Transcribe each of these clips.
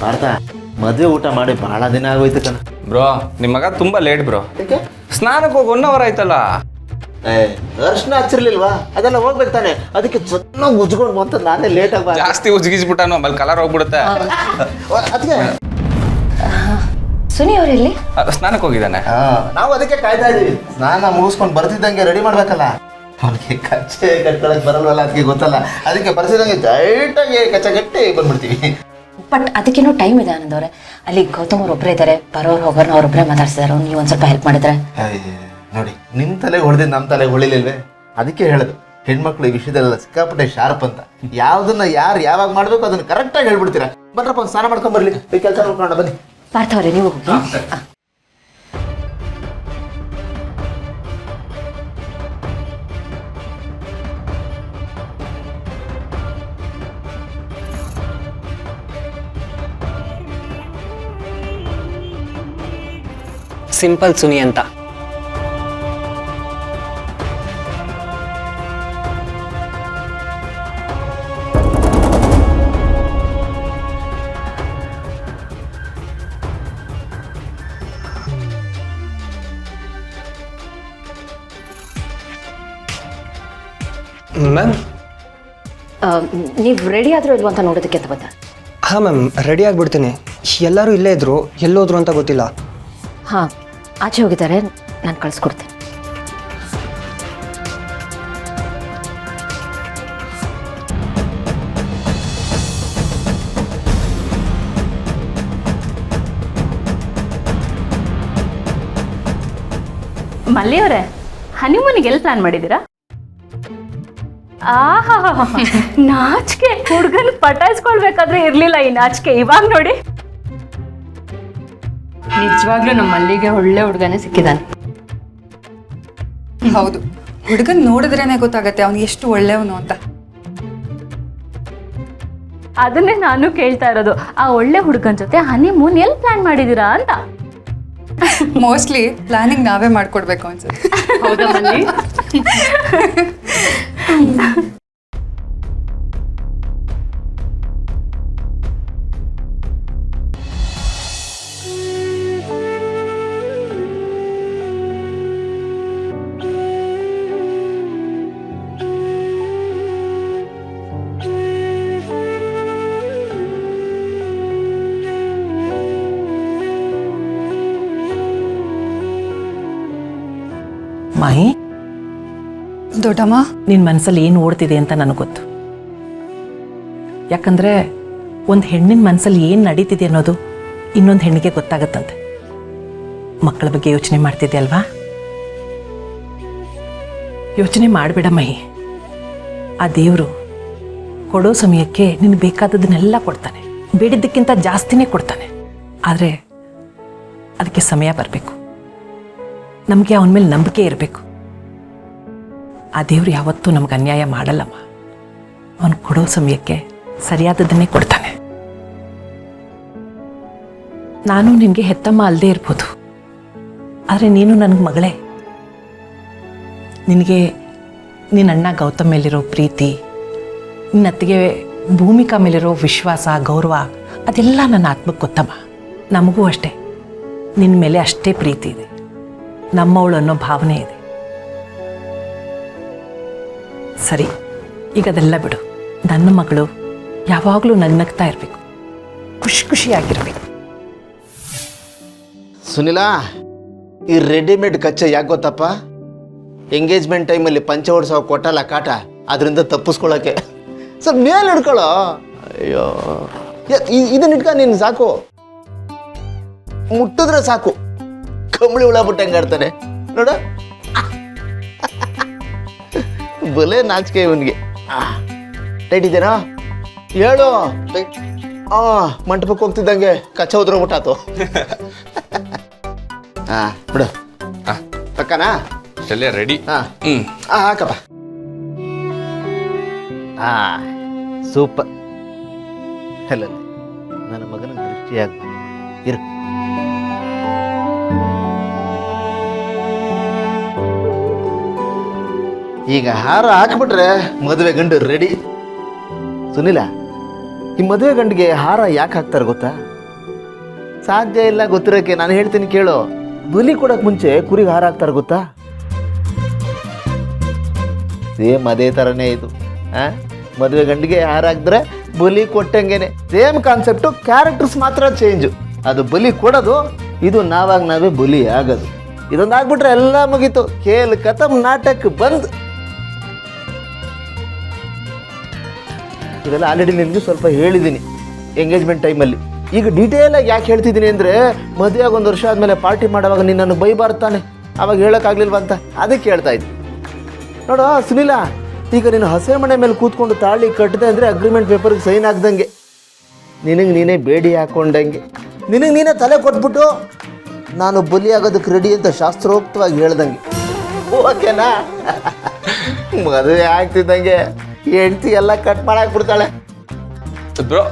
ಪಾರ್ಥ ಮದುವೆ ಊಟ ಮಾಡಿ ಬಹಳ ದಿನ ಆಗೋಯ್ತು ಕಣ. ಬ್ರೋ ನಿಮ್ಮ ಮಗ ತುಂಬಾ ಲೇಟ್ ಬ್ರೋ. ಯಾಕೆ? ಸ್ನಾನಕ್ಕೆ ಹೋಗಿ 1 ಅವರ್ ಆಯ್ತಲ್ಲ. ಅರ್ಶನ ಹಚ್ಚಿರ್ಲಿಲ್ವಾ? ಅದೆಲ್ಲ ಹೋಗ್ಬೇಕು ತಾನೆ, ಅದಕ್ಕೆ ಚೆನ್ನಾಗಿ ಉಜ್ಕೊಂಡು ಬಂತ ನಾನೇ ಲೇಟ್ ಆಗ ಜಾಸ್ತಿ ಉಜ್ಗಿಸ್ಬಿಟ್ಟಾನು, ಆಮೇಲೆ ಕಲರ್ ಹೋಗ್ಬಿಡುತ್ತೆ. ಅದಕ್ಕೆ ಸುನಿ ಅವರೆಲ್ಲಿ? ಸ್ನಾನಕ್ಕೆ ಹೋಗಿದ್ದಾನೆ. ನಾವು ಅದಕ್ಕೆ ಕಾಯ್ತಾ ಇದೀವಿ. ಸ್ನಾನ ಮುಗಿಸ್ಕೊಂಡು ಬರ್ತಿದ್ದಂಗೆ ರೆಡಿ ಮಾಡ್ಬೇಕಲ್ಲ. ಅವನಿಗೆ ಕಚ್ಚೆ ಕಟ್ಕೊಳಕ್ ಬರಲ್ವಲ್ಲ, ಅದಕ್ಕೆ ಗೊತ್ತಲ್ಲ. ಅದಕ್ಕೆ ಬರ್ತಿದ್ದಂಗೆ ಟೈಟಾಗಿ ಕಚ್ಚೆ ಕಟ್ಟಿ ಬಂದ್ಬಿಡ್ತೀವಿ. ಬಟ್ ಅದಕ್ಕೇನೋ ಟೈಮ್ ಇದೆ ಆನಂದವ್ರೆ. ಅಲ್ಲಿ ಗೌತಮ್ ಅವ್ರು ಒಬ್ಬರೇ ಇದ್ದಾರೆ, ಬರೋರು ಹೋಗೋರ್ನ ಅವ್ರೊಬ್ಬರೇ ಮಾತಾಡ್ಸಿದಾರೆ. ನೀವು ಒಂದು ಸ್ವಲ್ಪ ಹೆಲ್ಪ್ ಮಾಡಿದ್ರೆ. ನೋಡಿ, ನಿಮ್ಮ ತಲೆಗೆ ಹೊಡೆದಿದ್ದು ನಮ್ಮ ತಲೆಗೆ ಹೊಳಿಲಿಲ್ವೇ? ಅದಕ್ಕೆ ಹೇಳೋದು, ಹೆಣ್ಮಕ್ಳು ಈ ವಿಷಯದಲ್ಲ ಸಿಕ್ಕಾಪಟ್ಟೆ ಶಾರ್ಪ್ ಅಂತ. ಯಾವ್ದನ್ನ ಯಾರು ಯಾವಾಗ ಮಾಡ್ಬೇಕು ಅದನ್ನ ಕರೆಕ್ಟಾಗಿ ಹೇಳ್ಬಿಡ್ತೀರಾ. ಬನ್ರಪ್ಪ, ಒಂದು ಸ್ನಾನ ಮಾಡ್ಕೊಂಡ್ ಬರ್ಲಿ, ಕೆಲಸ ಮಾಡ್ಕೊಂಡು ಬನ್ನಿ. ಪಾರ್ಥ ಅವರೇ, ನೀವು ಹೋಗಿ. ಸಿಂಪಲ್ ಸುನಿ ಅಂತ. ಮ್ಯಾಮ್, ನೀವು ರೆಡಿ ಆದ್ರೂ ಇಲ್ವ ಅಂತ ನೋಡೋದಕ್ಕೆ ಅಂತ ಬಂದ. ಹಾಂ ಮ್ಯಾಮ್, ರೆಡಿ ಆಗಿಬಿಡ್ತೀನಿ. ಎಲ್ಲರೂ ಇಲ್ಲೇ ಇದ್ರು, ಎಲ್ಲೋದ್ರು ಅಂತ ಗೊತ್ತಿಲ್ಲ. ಹಾಂ, ಆಚೆ ಹೋಗಿದ್ದಾರೆ, ನಾನು ಕಳಿಸ್ಕೊಡ್ತೀನಿ. ಮಲ್ಲಿಯವರೇ, ಹನಿಮೂನಿಗೆ ಎಲ್ಲಿ ಪ್ಲಾನ್ ಮಾಡಿದ್ದೀರಾ? ಆಹಾ, ನಾಚಿಕೆ ಹುಡುಗನ ಪಟಾಯಿಸ್ಕೊಳ್ಬೇಕಾದ್ರೆ ಇರ್ಲಿಲ್ಲ ಈ ನಾಚಿಕೆ. ಇವಾಗ ನೋಡಿ, ನಿಜವಾಗ್ಲೂ ನಮ್ಮ ಮಲ್ಲಿಗೆ ಒಳ್ಳೆ ಹುಡುಗನೇ ಸಿಕ್ಕಿದ್ದಾನೆ. ಹೌದು, ಹುಡುಗನ್ ನೋಡಿದ್ರೇನೆ ಗೊತ್ತಾಗತ್ತೆ ಅವ್ನು ಎಷ್ಟು ಒಳ್ಳೆಯವನು ಅಂತ. ಅದನ್ನೇ ನಾನು ಕೇಳ್ತಾ ಇರೋದು, ಆ ಒಳ್ಳೆ ಹುಡುಗನ ಜೊತೆ ಹನಿಮೂನ್ ಎಲ್ಲಿ ಪ್ಲಾನ್ ಮಾಡಿದ್ದೀರಾ ಅಂತ. ಮೋಸ್ಟ್ಲಿ ಪ್ಲಾನಿಂಗ್ ನಾವೇ ಮಾಡ್ಕೊಡ್ಬೇಕು ಅನ್ಸುತ್ತೆ. ಹೌದಾ ಮಲ್ಲಿ? ಮಾಹಿ, ದೊಡ್ಡಮ್ಮ, ನಿನ್ನ ಮನಸ್ಸಲ್ಲಿ ಏನು ಓಡ್ತಿದೆ ಅಂತ ನನಗೆ ಗೊತ್ತು. ಯಾಕಂದರೆ ಒಂದು ಹೆಣ್ಣಿನ ಮನಸ್ಸಲ್ಲಿ ಏನು ನಡೀತಿದೆ ಅನ್ನೋದು ಇನ್ನೊಂದು ಹೆಣ್ಣಿಗೆ ಗೊತ್ತಾಗತ್ತಂತೆ. ಮಕ್ಕಳ ಬಗ್ಗೆ ಯೋಚನೆ ಮಾಡ್ತಿದ್ದೆ ಅಲ್ವಾ? ಯೋಚನೆ ಮಾಡಬೇಡ ಮಹಿ. ಆ ದೇವರು ಕೊಡೋ ಸಮಯಕ್ಕೆ ನಿನಗೆ ಬೇಕಾದದನ್ನೆಲ್ಲ ಕೊಡ್ತಾನೆ, ಬೇಡಿದ್ದಕ್ಕಿಂತ ಜಾಸ್ತಿನೇ ಕೊಡ್ತಾನೆ. ಆದರೆ ಅದಕ್ಕೆ ಸಮಯ ಬರಬೇಕು. ನಮಗೆ ಅವನ ಮೇಲೆ ನಂಬಿಕೆ ಇರಬೇಕು. ಆ ದೇವ್ರು ಯಾವತ್ತೂ ನಮ್ಗೆ ಅನ್ಯಾಯ ಮಾಡಲ್ಲಮ್ಮ. ಅವನು ಕೊಡೋ ಸಮಯಕ್ಕೆ ಸರಿಯಾದದನ್ನೇ ಕೊಡ್ತಾನೆ. ನಾನು ನಿನಗೆ ಹೆತ್ತಮ್ಮ ಅಲ್ಲದೆ ಇರ್ಬೋದು, ಆದರೆ ನೀನು ನನಗೆ ಮಗಳೇ. ನಿನಗೆ ನಿನ್ನ ಅಣ್ಣ ಗೌತಮ್ ಮೇಲಿರೋ ಪ್ರೀತಿ, ನಿನ್ನ ಅತ್ತಿಗೆ ಭೂಮಿಕಾ ಮೇಲಿರೋ ವಿಶ್ವಾಸ, ಗೌರವ, ಅದೆಲ್ಲ ನನ್ನ ಆತ್ಮಕ್ಕೆ ಗೊತ್ತಮ್ಮ. ನಮಗೂ ಅಷ್ಟೇ ನಿನ್ನ ಮೇಲೆ ಅಷ್ಟೇ ಪ್ರೀತಿ ಇದೆ, ನಮ್ಮವಳು ಅನ್ನೋ ಭಾವನೆ ಇದೆ. ಸರಿ, ಈಗ ಅದೆಲ್ಲ ಬಿಡು. ನನ್ನ ಮಗಳು ಯಾವಾಗಲೂ ನಗ್ನಗ್ತಾ ಇರಬೇಕು, ಖುಷಿಯಾಗಿರ್ಬೇಕು. ಸುನಿಲಾ, ಈ ರೆಡಿಮೇಡ್ ಕಚ್ಚೆ ಯಾಕೆ ಗೊತ್ತಪ್ಪ? ಎಂಗೇಜ್ಮೆಂಟ್ ಟೈಮಲ್ಲಿ ಪಂಚೆ ಹೊಡ್ಸೋ ಕೊಟ್ಟಲ್ಲ ಕಾಟ, ಅದರಿಂದ ತಪ್ಪಿಸ್ಕೊಳ್ಳೋಕ್ಕೆ. ಸ್ವಲ್ಪ ಮೇಲೆ ಹಿಡ್ಕೊಳ್ಳೋ. ಅಯ್ಯೋ, ಇದನ್ನ ಇಟ್ಕ ನೀನು ಸಾಕು, ಮುಟ್ಟಿದ್ರೆ ಸಾಕು ಕಂಬಳಿ ಹುಳ ಬಿಟ್ಟು ಹೆಂಗಾಡ್ತಾನೆ ನೋಡ. ಬಲೆ ನಾಚಿಕೆ ಇವನಿಗೆ. ಟೈಟ್ ಇದೇನಾ ಹೇಳು. ಮಂಟಪಕ್ಕೆ ಹೋಗ್ತಿದ್ದಂಗೆ ಕಚ್ಚ ಉದ್ರೋಗ್ಬಿಟ್ಟಾತು. ಬಿಡು, ಪಕ್ಕನಾ ರೆಡಿ. ಹಾಕಪ್ಪ. ಸೂಪರ್. ಅಲ್ಲ, ನನ್ನ ಮಗನ ದೃಷ್ಟಿಯಾಗ ಇರು. ಈಗ ಹಾರ ಹಾಕ್ಬಿಟ್ರೆ ಮದುವೆ ಗಂಡು ರೆಡಿ. ಸುನಿಲ, ಈ ಮದುವೆ ಗಂಡಿಗೆ ಹಾರ ಯಾಕೆ ಹಾಕ್ತಾರೆ ಗೊತ್ತಾ? ಸಾಧ್ಯ ಇಲ್ಲ ಗೊತ್ತಿರೋಕ್ಕೆ. ನಾನು ಹೇಳ್ತೀನಿ ಕೇಳು. ಬಲಿ ಕೊಡೋಕೆ ಮುಂಚೆ ಕುರಿಗೆ ಹಾರ ಹಾಕ್ತಾರೆ ಗೊತ್ತಾ? ಸೇಮ್ ಅದೇ ಥರನೇ ಇದು. ಮದುವೆ ಗಂಡಿಗೆ ಹಾರ ಹಾಕಿದ್ರೆ ಬಲಿ ಕೊಟ್ಟಂಗೆನೆ. ಸೇಮ್ ಕಾನ್ಸೆಪ್ಟು, ಕ್ಯಾರೆಕ್ಟರ್ಸ್ ಮಾತ್ರ ಚೇಂಜು. ಅದು ಬಲಿ ಕೊಡೋದು, ಇದು ನಾವೇ ಬಲಿ ಆಗೋದು. ಇದೊಂದು ಆಗ್ಬಿಟ್ರೆ ಎಲ್ಲ ಮುಗೀತು. ಖೇಲ್ ಖತಮ್, ನಾಟಕ ಬಂದ್. ಇದೆಲ್ಲ ಆಲ್ರೆಡಿ ನಿನಗೆ ಸ್ವಲ್ಪ ಹೇಳಿದ್ದೀನಿ ಎಂಗೇಜ್ಮೆಂಟ್ ಟೈಮಲ್ಲಿ. ಈಗ ಡೀಟೇಲಾಗಿ ಯಾಕೆ ಹೇಳ್ತಿದ್ದೀನಿ ಅಂದರೆ, ಮದುವೆ ಆಗಿ 1 ವರ್ಷ ಆದಮೇಲೆ ಪಾರ್ಟಿ ಮಾಡೋವಾಗ ನಿನ್ನನ್ನು ಬೈಬಾರ್ತಾನೆ, ಅವಾಗ ಹೇಳೋಕ್ಕಾಗಲಿಲ್ವಂತ, ಅದಕ್ಕೆ ಹೇಳ್ತಾ ಇದ್ದೆ. ನೋಡು ಸುನಿಲ, ಈಗ ನೀನು ಹಸೆ ಮನೆ ಮೇಲೆ ಕೂತ್ಕೊಂಡು ತಾಳಿ ಕಟ್ಟಿದೆ ಅಂದರೆ ಅಗ್ರಿಮೆಂಟ್ ಪೇಪರ್ಗೆ ಸೈನ್ ಆಗ್ದಂಗೆ, ನಿನಗೆ ನೀನೇ ಬೇಡಿ ಹಾಕ್ಕೊಂಡಂಗೆ, ನಿನಗೆ ನೀನೇ ತಲೆ ಕೊಟ್ಬಿಟ್ಟು ನಾನು ಬಲಿ ಆಗೋದಕ್ಕೆ ರೆಡಿ ಅಂತ ಶಾಸ್ತ್ರೋಕ್ತವಾಗಿ ಹೇಳ್ದಂಗೆ. ಓಕೆನಾ? ಮದುವೆ ಆಗ್ತಿದ್ದಂಗೆ ಹೆಂಡ್ತಿ ಎಲ್ಲ ಕಟ್ ಮಾಡಾಕ್ಬಿಡ್ತಾಳೆ. ಬ್ರೋ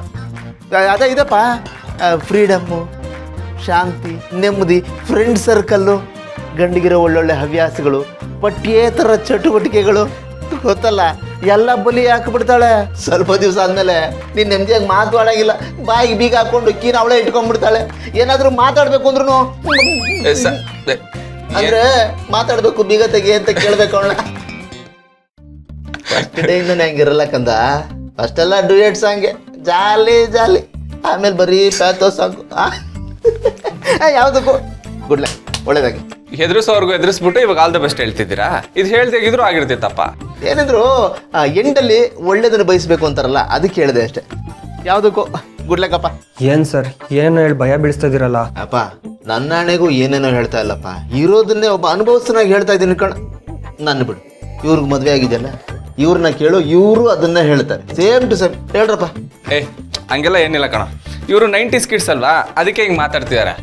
ಅದೇ ಇದಪ್ಪ, ಫ್ರೀಡಮ್ಮು, ಶಾಂತಿ, ನೆಮ್ಮದಿ, ಫ್ರೆಂಡ್ ಸರ್ಕಲ್ಲು, ಗಂಡಿಗಿರೋ ಒಳ್ಳೊಳ್ಳೆ ಹವ್ಯಾಸಗಳು, ಪಠ್ಯೇತರ ಚಟುವಟಿಕೆಗಳು, ಗೊತ್ತಲ್ಲ, ಎಲ್ಲ ಬಲಿ ಹಾಕಿಬಿಡ್ತಾಳೆ. ಸ್ವಲ್ಪ ದಿವಸ ಆದಮೇಲೆ ನೀನು ನೆಮ್ಮದಿಯಾಗಿ ಮಾತಾಡೋಂಗಿಲ್ಲ. ಬಾಯಿಗೆ ಬೀಗ ಹಾಕ್ಕೊಂಡು ಕೀನ ಅವಳೇ ಇಟ್ಕೊಂಡ್ಬಿಡ್ತಾಳೆ. ಏನಾದರೂ ಮಾತಾಡಬೇಕು ಅಂದ್ರೂ ಅಂದರೆ ಮಾತಾಡಬೇಕು, ಬೀಗ ತೆಗಿ ಅಂತ ಕೇಳಬೇಕು ಅವಳ. ಫಸ್ಟ್ ಡೇಯಿಂದನೇ ಹಂಗಿರಲ್ಲ ಕಂದ. ಫಸ್ಟೆಲ್ಲ ಡ್ಯೂಯೆಟ್ ಸಾಂಗೆ, ಜಾಲಿ ಜಾಲಿ, ಆಮೇಲೆ ಬರೀ ಪ್ಯಾಥೋ ಸಾಂಗು. ಯಾವುದಕ್ಕೂ ಗುಡ್ಲೆ ಒಳ್ಳೇದಾಗಿ ಹೆದರ್ಸೋರ್ಗು ಎದುರಿಸ್ಬಿಟ್ಟು ಇವಾಗ ಆಲ್ ದ ಬೆಸ್ಟ್ ಹೇಳ್ತಿದ್ದೀರಾ? ಇದು ಹೇಳ್ದಾಗಿದ್ರು ಆಗಿರ್ತಿತ್ತಪ್ಪ. ಏನಿದ್ರು ಎಂಡಲ್ಲಿ ಒಳ್ಳೇದನ್ನು ಬಯಸ್ಬೇಕು ಅಂತಾರಲ್ಲ, ಅದಕ್ಕೆ ಹೇಳಿದೆ ಅಷ್ಟೇ. ಯಾವುದಕ್ಕೂ ಗುಡ್ಲಕ್ಕಪ್ಪ. ಏನು ಸರ್, ಏನೇನೋ ಹೇಳಿ ಭಯ ಬೀಳಿಸ್ತಾ ಇದ್ದೀರಲ್ಲ. ಅಪ್ಪ, ನನ್ನ ಹಣೆಗೂ ಏನೇನೋ ಹೇಳ್ತಾ ಇಲ್ಲಪ್ಪ, ಇರೋದನ್ನೇ ಒಬ್ಬ ಅನುಭವಿಸ್ತಾನಾಗಿ ಹೇಳ್ತಾ ಇದ್ದೀನಿ ಕಣ. ನನ್ನ ಬಿಡು, ಇವ್ರಿಗೆ ಮದುವೆ ಆಗಿದೆಯಲ್ಲ, ಇವ್ರನ್ನ ಕೇಳು, ಇವರು ಅದನ್ನ ಹೇಳ್ತಾರೆ. ಸೇಮ್ ಟು ಸೇಮ್ ಹೇಳ್ರಪ್ಪ. ಹಂಗೆಲ್ಲ ಏನಿಲ್ಲ ಕಣ, ಇವರು 90s ಕಿಡ್ಸ್ ಅಲ್ವಾ, ಅದಕ್ಕೆ ಹಿಂಗೆ ಮಾತಾಡ್ತಿದ್ದಾರೆ.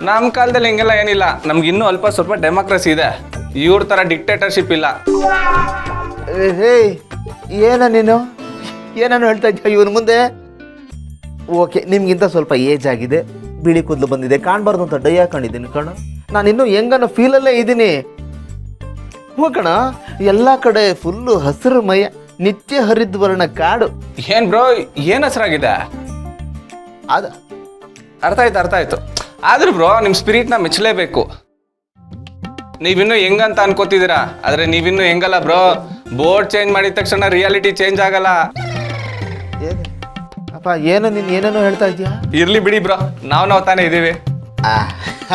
ನಮ್ಮ ಕಾಲದಲ್ಲಿ ಹಿಂಗೆಲ್ಲ ಏನಿಲ್ಲ. ನಮ್ಗೆ ಇನ್ನೂ ಅಲ್ಪ ಸ್ವಲ್ಪ ಡೆಮೋಕ್ರಸಿ ಇದೆ. ಇವ್ರ ಥರ ಡಿಕ್ಟೇಟರ್ಶಿಪ್ ಇಲ್ಲ. ಹೇ, ಏನ ನೀನು ಏನೇನು ಹೇಳ್ತಾ ಇದ್ದ ಇವನ ಮುಂದೆ? ಓಕೆ, ನಿಮ್ಗಿಂತ ಸ್ವಲ್ಪ ಏಜ್ ಆಗಿದೆ, ಬಿಳಿ ಕೂದಲು ಬಂದಿದೆ, ಕಾಣಬಾರ್ದು ಅಂತ ಡೈ ಹಾಕೊಂಡಿದ್ದೀನಿ ಕಣ. ನಾನು ಇನ್ನೂ ಹೆಂಗನ್ನೋ ಫೀಲಲ್ಲೇ ಇದ್ದೀನಿ. ಹ್ಞೂ ಕಣ, ಎಲ್ಲ ಕಡೆ ಫುಲ್ಲು ಹಸಿರು ಮಯ, ನಿತ್ಯ ಹರಿದ್ವರ್ಣ ಕಾಡು. ಏನ್ ಬ್ರೋ, ಏನ್ ಹೆಸರಾಗಿದೆ? ಅದ ಅರ್ಥ ಆಯ್ತು. ಆದ್ರೂ ಬ್ರೋ, ನಿಮ್ಮ ಸ್ಪಿರಿಟ್ನ ಮೆಚ್ಚಲೇಬೇಕು. ನೀವಿನ್ನೂ ಹೆಂಗಂತ ಅನ್ಕೋತಿದ್ದೀರಾ, ಆದ್ರೆ ನೀವಿನ್ನೂ ಹೆಂಗಲ್ಲ ಬ್ರೋ. ಬೋರ್ಡ್ ಚೇಂಜ್ ಮಾಡಿದ ತಕ್ಷಣ ರಿಯಾಲಿಟಿ ಚೇಂಜ್ ಆಗಲ್ಲ. ಅಪ್ಪ, ಏನೋ ನೀನು ಏನೇನೋ ಹೇಳ್ತಾ ಇದೀಯಾ? ಇರ್ಲಿ ಬಿಡಿ ಬ್ರೋ, ನಾವು ತಾನೇ ಇದೀವಿ.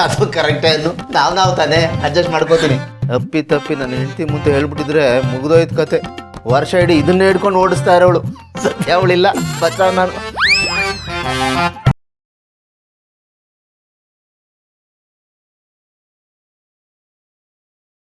ಅದು ಕರೆಕ್ಟೇ. ಅದು ನಾವು ತಾನೇ ಅಡ್ಜಸ್ಟ್ ಮಾಡ್ಕೋತೀನಿ. ತಪ್ಪಿ ನನ್ನ ಹೆಂಡತಿ ಮುಂದೆ ಹೇಳ್ಬಿಟ್ಟಿದ್ರೆ ಮುಗಿದೋಯ್ತು ಕತೆ. ವರ್ಷ ಇಡೀ ಇದನ್ನೇ ಹಿಡ್ಕೊಂಡು ಓಡಿಸ್ತಾ ಇರೋವಳು. ಸತ್ಯ ಅವಳಿಲ್ಲ, ಬಚಾವ್ ನಾನು.